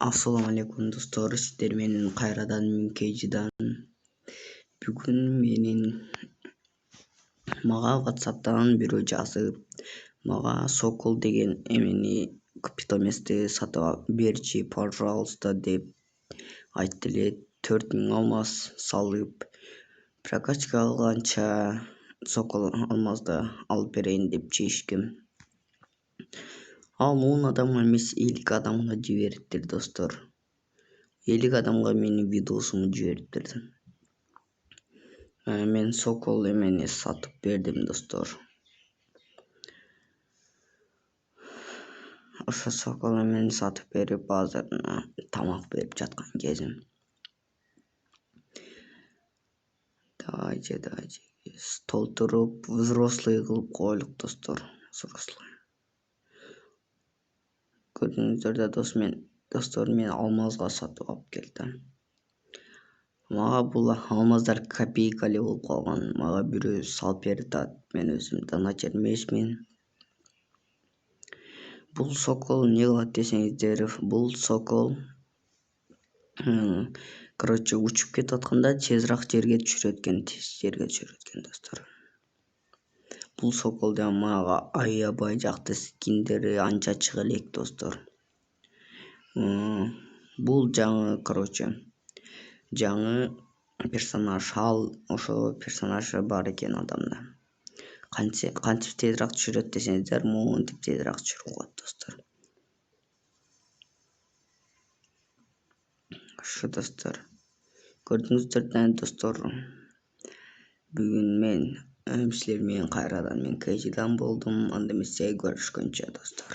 Assalamu alaikum dostlar. Sizler menин kayradan Münkeyjidan. Бүгүн менин мага WhatsApp'tan бирөө жазып, мага Sokol деген эмени питомести сатып берчи, пожалуйста деп айтты эле. 4000 алмаз салып, прокачка алганча Sokol алмазды алып берейин деп чечтим. Ал 10 адамга эмес 50 адамга жибериптир достор. 50 адамга менин видеосумду жибериптир. Мен Sokol эмени сатып бердим достор. Ошо Sokol эмени сатып берип азыр тамак берип жаткан кезим. Давайте толтуруп взрослый кылып коелук достор. Взрослый. Көрдүңүздөр достор, мен алмазга сатып алып келдим. Мага бул алмаздар копейкали болуп калган. Мага бирөө салып берип атат. Мен өзүм доначер эмесмин. Бул Sokol эмне кылат десеңиздер, бул Sokol учуп кетип атканда тезирээк жерге түшүрөт экен достор. Бул Sokol да мага аябай жакты, скиндери анча чыга элек достор. Бул жаңы персонаж, ошо персонаж бар экен адамда. Кантип тезирээк түшүрөт десеңиздер, монтип тезирээк түшүрүп коет достор. Ошо достор. Көрдүңүздөр да достор. Бүгүн мен силер менен кайрадан Münkeyjidan болдум. Анда эмесе көрүшкөнчө достор.